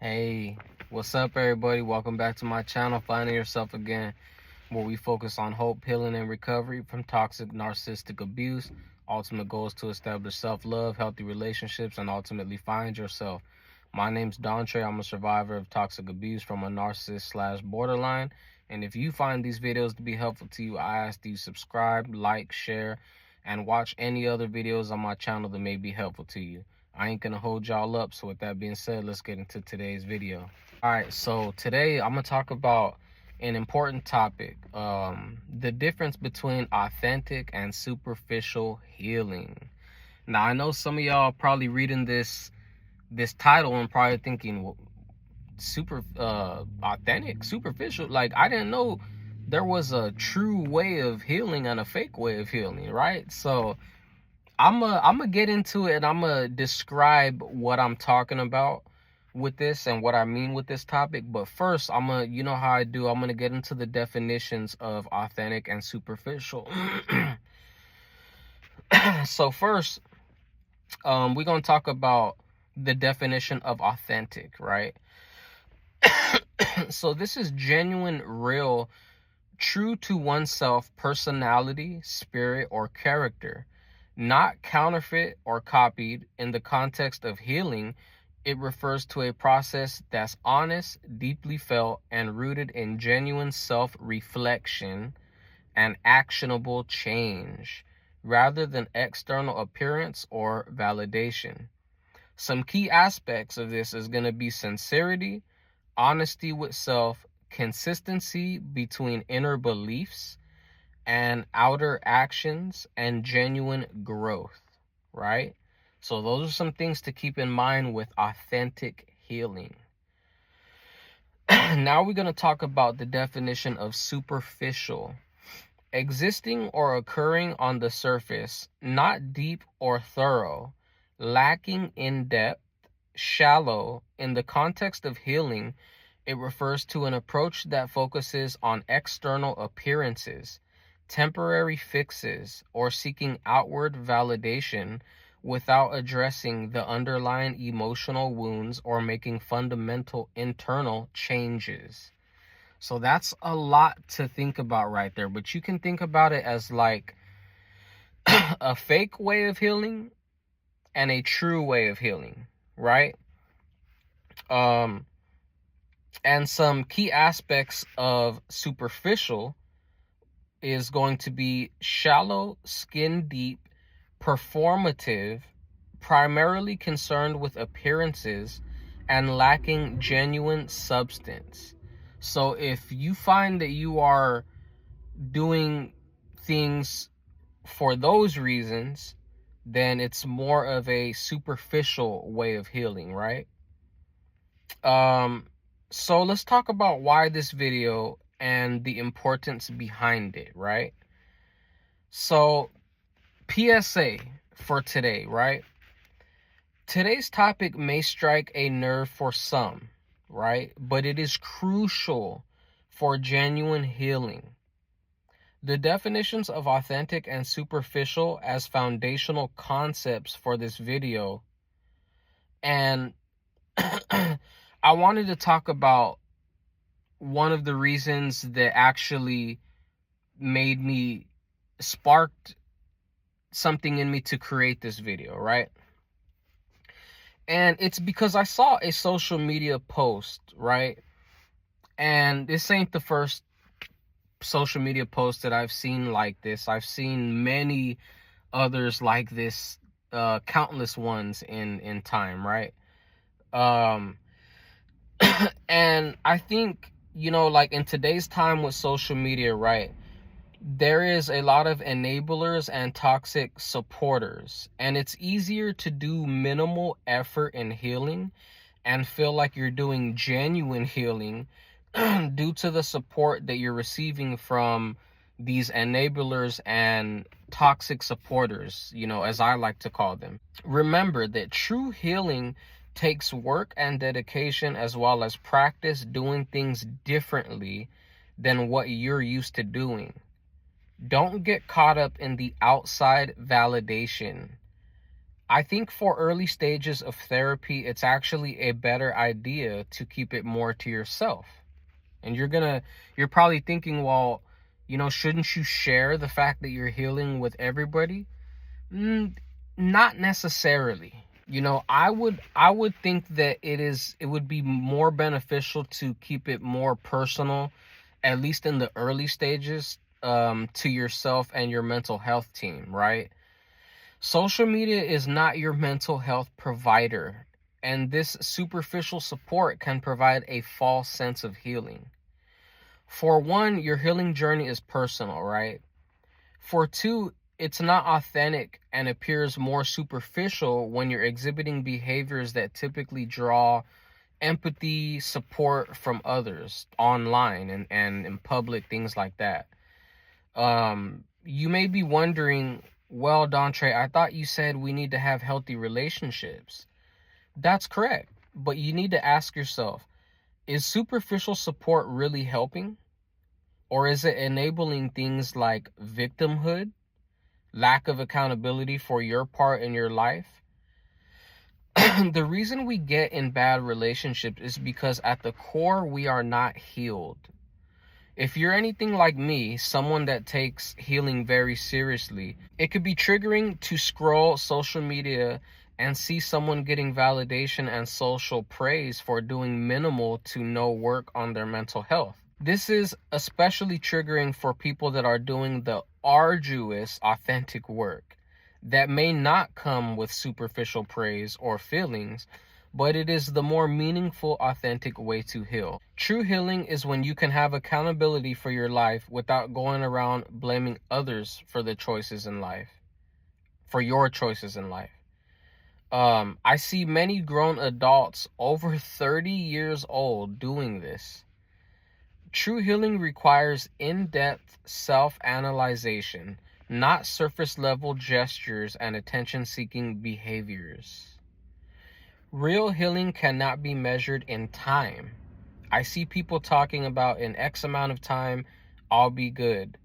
Hey, what's up everybody? Welcome back to my channel, Finding Yourself Again, where we focus on hope, healing, and recovery from toxic narcissistic abuse. Ultimate goal is to establish self-love, healthy relationships, and ultimately find yourself. My name's Dontre. I'm a survivor of toxic abuse from a narcissist / borderline. And if you find these videos to be helpful to you, I ask that you subscribe, like, share, and watch any other videos on my channel that may be helpful to you. I ain't gonna hold y'all up, so with that being said, let's get into today's video. All right, so today I'm gonna talk about an important topic, the difference between authentic and superficial healing. Now, I know some of y'all probably reading this title and probably thinking, well, authentic, superficial. Like, I didn't know there was a true way of healing and a fake way of healing, right? So I'm gonna get into it, and I'm gonna describe what I'm talking about with this and what I mean with this topic. But first, you know how I do, I'm gonna get into the definitions of authentic and superficial. So first, we're gonna talk about the definition of authentic, right? So this is genuine, real, true to oneself personality, spirit, or character. Not counterfeit or copied. In the context of healing, it refers to a process that's honest, deeply felt, and rooted in genuine self-reflection and actionable change, rather than external appearance or validation. Some key aspects of this is going to be sincerity, honesty with self, consistency between inner beliefs and outer actions, and genuine growth, right? So those are some things to keep in mind with authentic healing. Now we're going to talk about the definition of superficial. Existing or occurring on the surface, not deep or thorough, lacking in depth, shallow. In the context of healing, it refers to an approach that focuses on external appearances, temporary fixes, or seeking outward validation without addressing the underlying emotional wounds or making fundamental internal changes. So that's a lot to think about right there, but you can think about it as like a fake way of healing and a true way of healing, right? And some key aspects of superficial is going to be shallow, skin deep, performative, primarily concerned with appearances, and lacking genuine substance. So if you find that you are doing things for those reasons, then it's more of a superficial way of healing, right? So let's talk about why this video and the importance behind it, right? So, PSA for today, right? Today's topic may strike a nerve for some, right? But it is crucial for genuine healing. The definitions of authentic and superficial as foundational concepts for this video. And I wanted to talk about one of the reasons that actually made me, sparked something in me to create this video, right? And it's because I saw a social media post, right? And this ain't the first social media post that I've seen like this. I've seen many others like this, countless ones in time, right? And I think, you know, like in today's time with social media, right, there is a lot of enablers and toxic supporters, and it's easier to do minimal effort in healing and feel like you're doing genuine healing due to the support that you're receiving from these enablers and toxic supporters, you know, as I like to call them. Remember that true healing takes work and dedication, as well as practice doing things differently than what you're used to doing. Don't get caught up in the outside validation. I think for early stages of therapy, it's actually a better idea to keep it more to yourself. And you're probably thinking, well, shouldn't you share the fact that you're healing with everybody? Mm, Not necessarily. I would think that it would be more beneficial to keep it more personal, at least in the early stages, to yourself and your mental health team, right? Social media is not your mental health provider, and this superficial support can provide a false sense of healing. For one, your healing journey is personal, right? For two, it's not authentic and appears more superficial when you're exhibiting behaviors that typically draw empathy, support from others online and in public, things like that. You may be wondering, well, Dontre, I thought you said we need to have healthy relationships. That's correct. But you need to ask yourself, is superficial support really helping? Or is it enabling things like victimhood, lack of accountability for your part in your life? The reason we get in bad relationships is because at the core, we are not healed. If you're anything like me, someone that takes healing very seriously, it could be triggering to scroll social media and see someone getting validation and social praise for doing minimal to no work on their mental health. This is especially triggering for people that are doing the arduous, authentic work that may not come with superficial praise or feelings, but it is the more meaningful, authentic way to heal. True healing is when you can have accountability for your life without going around blaming others for the choices in life, for your choices in life. I see many grown adults over 30 years old doing this. True healing requires in-depth self-analyzation, not surface-level gestures and attention-seeking behaviors. Real healing cannot be measured in time. I see people talking about in X amount of time, I'll be good.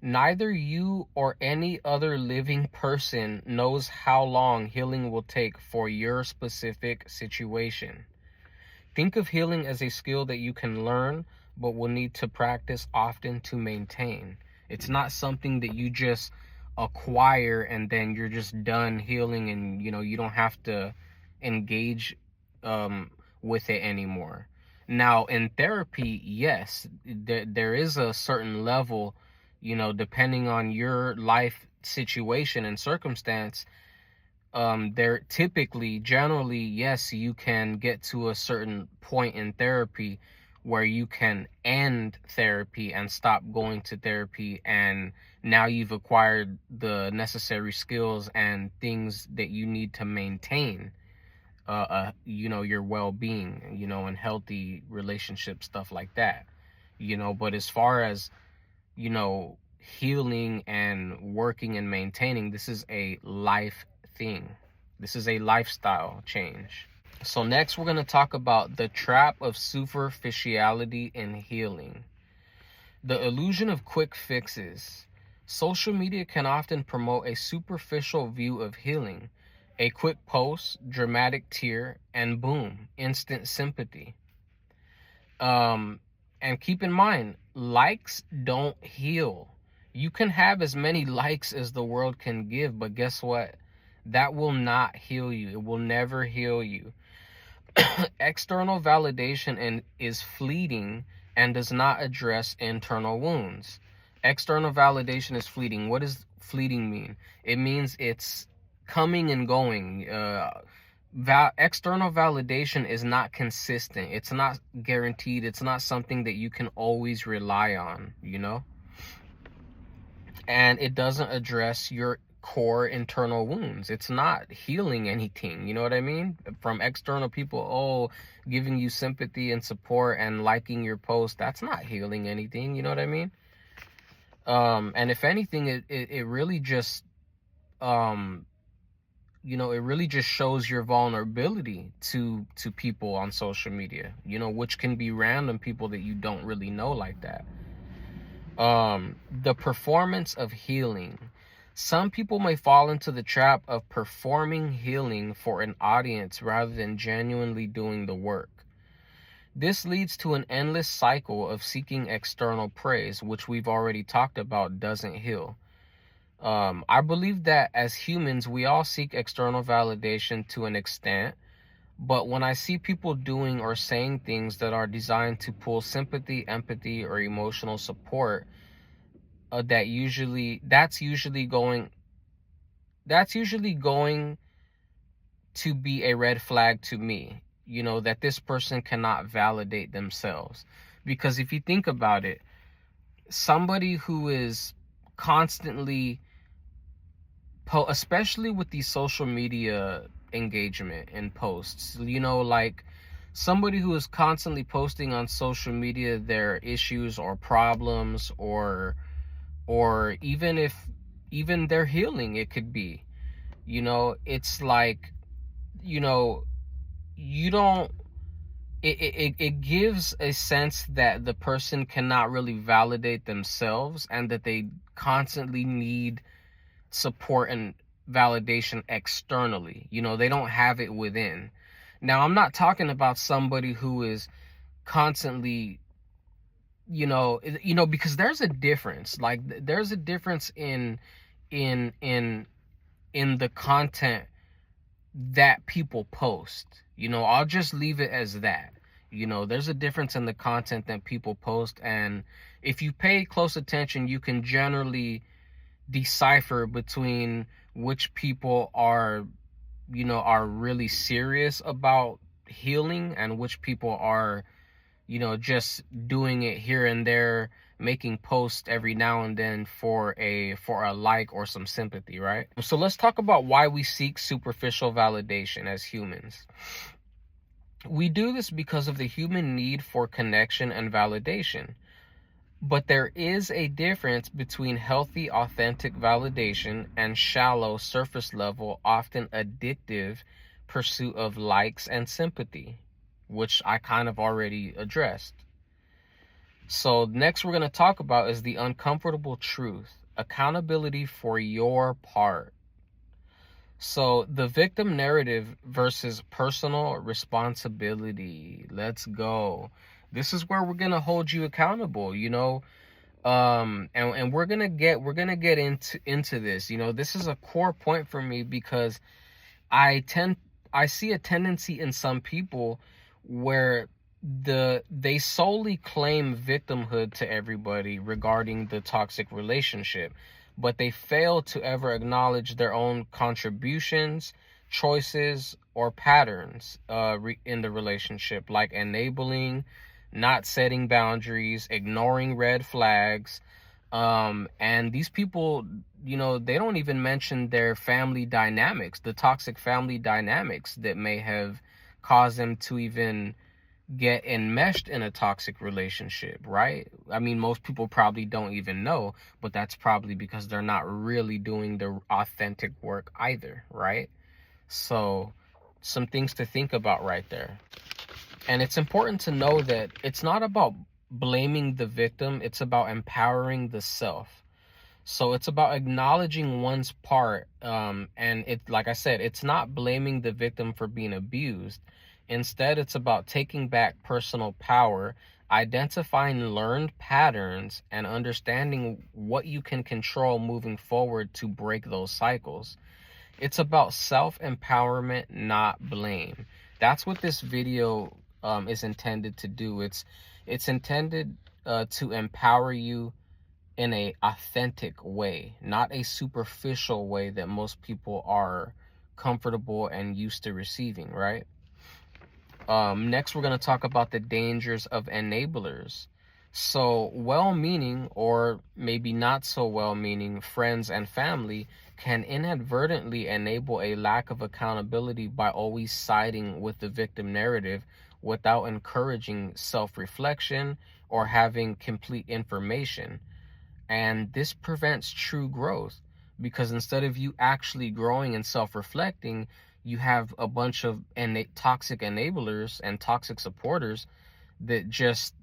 Neither you or any other living person knows how long healing will take for your specific situation. Think of healing as a skill that you can learn, but will need to practice often to maintain. It's not something that you just acquire and then you're just done healing and you don't have to engage with it anymore. Now in therapy, yes, there is a certain level, depending on your life situation and circumstance. There typically, generally, yes, you can get to a certain point in therapy where you can end therapy and stop going to therapy, and now you've acquired the necessary skills and things that you need to maintain your well-being, and healthy relationship stuff like that. But as far as healing and working and maintaining, this is a life thing. This is a lifestyle change. So next we're going to talk about the trap of superficiality in healing. The illusion of quick fixes. Social media can often promote a superficial view of healing. A quick post, dramatic tear, and boom, instant sympathy. And keep in mind, likes don't heal. You can have as many likes as the world can give, but guess what? That will not heal you. It will never heal you. External validation is fleeting and does not address internal wounds. External validation is fleeting. What does fleeting mean? It means it's coming and going. External validation is not consistent. It's not guaranteed. It's not something that you can always rely on, and it doesn't address your core internal wounds. It's not healing anything, you know what I mean? From external people, giving you sympathy and support and liking your post, that's not healing anything, you know what I mean? And if anything, it really just it really just shows your vulnerability to people on social media, which can be random people that you don't really know like that. The performance of healing. Some people may fall into the trap of performing healing for an audience rather than genuinely doing the work. This leads to an endless cycle of seeking external praise, which we've already talked about doesn't heal. I believe that as humans, we all seek external validation to an extent, but when I see people doing or saying things that are designed to pull sympathy, empathy, or emotional support, that's usually going to be a red flag to me, that this person cannot validate themselves. Because if you think about it, somebody who is constantly especially with the social media engagement and posts, like somebody who is constantly posting on social media their issues or problems, or even their healing, it could be, it's like, you don't it gives a sense that the person cannot really validate themselves, and that they constantly need support and validation externally. They don't have it within. Now, I'm not talking about somebody who is constantly, because there's a difference. Like, there's a difference in the content that people post. I'll just leave it as that. There's a difference in the content that people post, and if you pay close attention, you can generally decipher between which people are really serious about healing, and which people are just doing it here and there, making posts every now and then for a like or some sympathy, right? So let's talk about why we seek superficial validation as humans. We do this because of the human need for connection and validation. But there is a difference between healthy, authentic validation and shallow, surface level, often addictive pursuit of likes and sympathy, which I kind of already addressed. So next we're going to talk about is the uncomfortable truth: accountability for your part. So the victim narrative versus personal responsibility. Let's go. This is where we're going to hold you accountable, and we're gonna get into this. This is a core point for me, because I see a tendency in some people where they solely claim victimhood to everybody regarding the toxic relationship, but they fail to ever acknowledge their own contributions, choices, or patterns in the relationship, like enabling, not setting boundaries, ignoring red flags. And these people, they don't even mention their family dynamics, the toxic family dynamics that may have caused them to even get enmeshed in a toxic relationship, right? I mean, most people probably don't even know, but that's probably because they're not really doing the authentic work either, right? So, some things to think about right there. And it's important to know that it's not about blaming the victim, it's about empowering the self. So it's about acknowledging one's part. And it, like I said, it's not blaming the victim for being abused. Instead, it's about taking back personal power, identifying learned patterns, and understanding what you can control moving forward to break those cycles. It's about self-empowerment, not blame. That's what this video is intended to do. It's intended to empower you in a authentic way, not a superficial way that most people are comfortable and used to receiving, right? Next, we're going to talk about the dangers of enablers. So, well-meaning, or maybe not so well-meaning, friends and family can inadvertently enable a lack of accountability by always siding with the victim narrative without encouraging self-reflection or having complete information. And this prevents true growth, because instead of you actually growing and self-reflecting, you have a bunch of toxic enablers and toxic supporters that just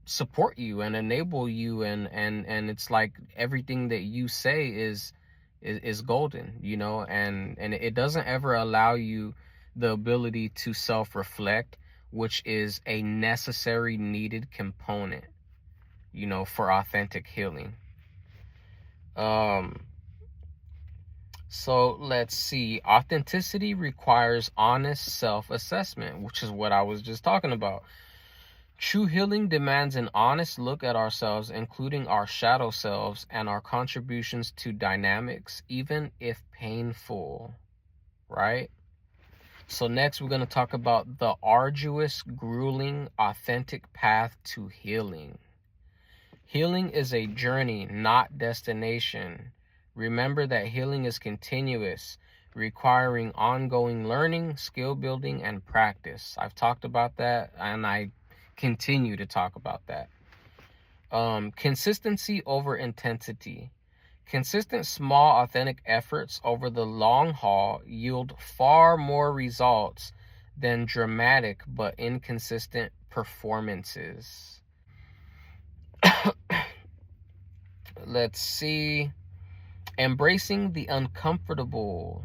support you and enable you, and it's like everything that you say is is golden, you know, and it doesn't ever allow you the ability to self-reflect, which is a necessary, needed component, you know, for authentic healing. So let's see. Authenticity requires honest self-assessment, which is what I was just talking about. True healing demands an honest look at ourselves, including our shadow selves and our contributions to dynamics, even if painful, right? So next, we're going to talk about the arduous, grueling, authentic path to healing. Healing is a journey, not destination. Remember that healing is continuous, requiring ongoing learning, skill building, and practice. I've talked about that, and I continue to talk about that. Consistency over intensity. Consistent, small, authentic efforts over the long haul yield far more results than dramatic but inconsistent performances. Let's see. Embracing the uncomfortable.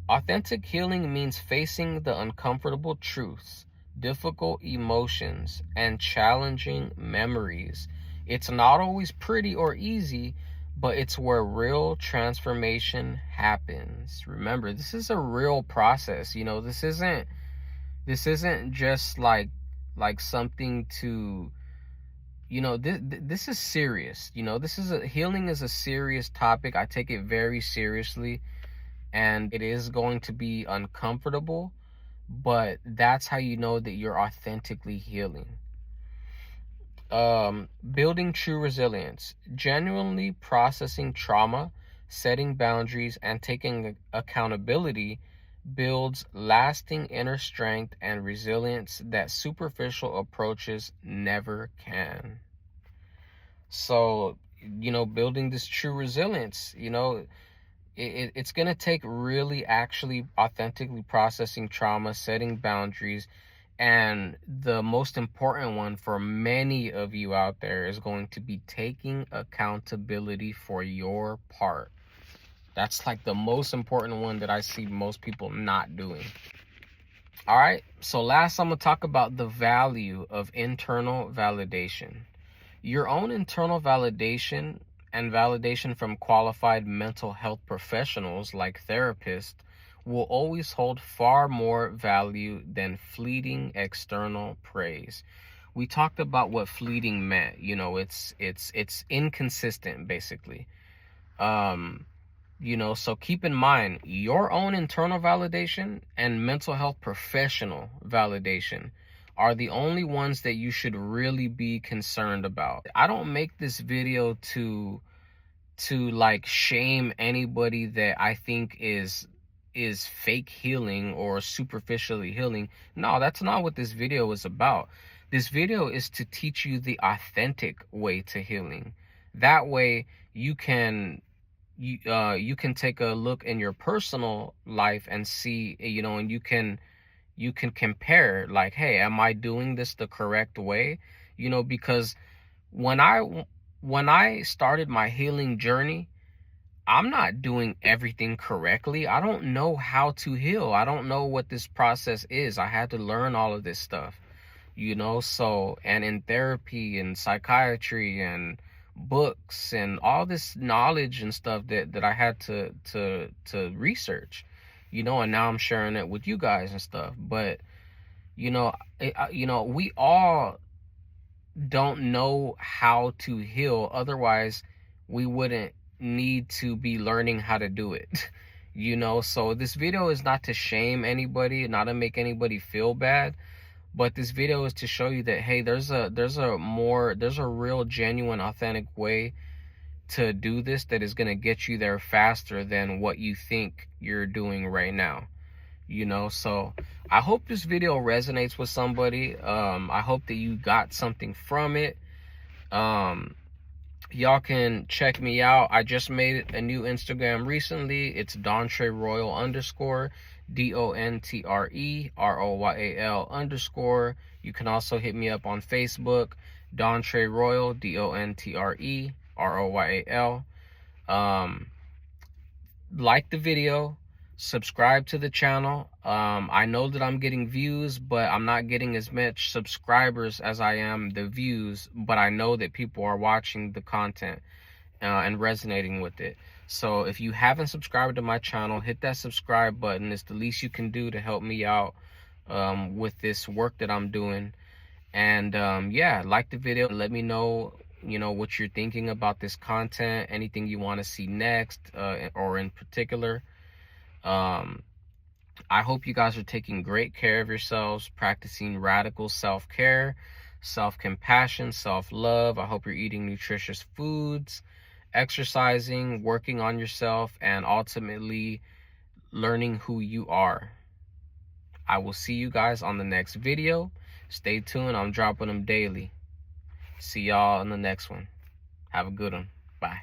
Authentic healing means facing the uncomfortable truths, difficult emotions, and challenging memories. It's not always pretty or easy, but it's where real transformation happens. Remember, this is a real process. You know, this isn't just like something to, you know, this is serious. You know, healing is a serious topic. I take it very seriously, and it is going to be uncomfortable, but that's how you know that you're authentically healing. Building true resilience. Genuinely processing trauma, setting boundaries, and taking accountability builds lasting inner strength and resilience that superficial approaches never can. So, you know, building this true resilience, you know, it's going to take really actually authentically processing trauma, setting boundaries, and the most important one for many of you out there is going to be taking accountability for your part. That's like the most important one that I see most people not doing. All right, so last I'm going to talk about the value of internal validation. Your own internal validation and validation from qualified mental health professionals like therapists will always hold far more value than fleeting external praise. We talked about what fleeting meant. You know, it's inconsistent, basically. You know, so keep in mind your own internal validation and mental health professional validation are the only ones that you should really be concerned about. I don't make this video to like shame anybody that I think is fake healing or superficially healing. No, that's not what this video is about. This video is to teach you the authentic way to healing. That way you can take a look in your personal life and see, you know, and you can compare, like, hey, am I doing this the correct way? You know, because when I started my healing journey, I'm not doing everything correctly. I don't know how to heal. I don't know what this process is. I had to learn all of this stuff, you know. So, and in therapy and psychiatry and books and all this knowledge and stuff that I had to research, you know, and now I'm sharing it with you guys and stuff. But you know, we all don't know how to heal, otherwise we wouldn't need to be learning how to do it. You know, so this video is not to shame anybody, not to make anybody feel bad, but this video is to show you that, hey, there's a real, genuine, authentic way to do this that is going to get you there faster than what you think you're doing right now. You know, so I hope this video resonates with somebody. I hope that you got something from it. Y'all can check me out. I just made a new Instagram recently. It's Dontre Royal _, DONTREROYAL _. You can also hit me up on Facebook, Dontre Royal, DONTREROYAL. like the video, subscribe to the channel. I know that I'm getting views, but I'm not getting as much subscribers as I am the views, but I know that people are watching the content and resonating with it. So if you haven't subscribed to my channel, hit that subscribe button. It's the least you can do to help me out with this work that I'm doing. And yeah, like the video. Let me know, you know, what you're thinking about this content, anything you want to see next, or in particular. I hope you guys are taking great care of yourselves, practicing radical self-care, self-compassion, self-love. I hope you're eating nutritious foods, exercising, working on yourself, and ultimately learning who you are. I will see you guys on the next video. Stay tuned. I'm dropping them daily. See y'all in the next one. Have a good one. Bye.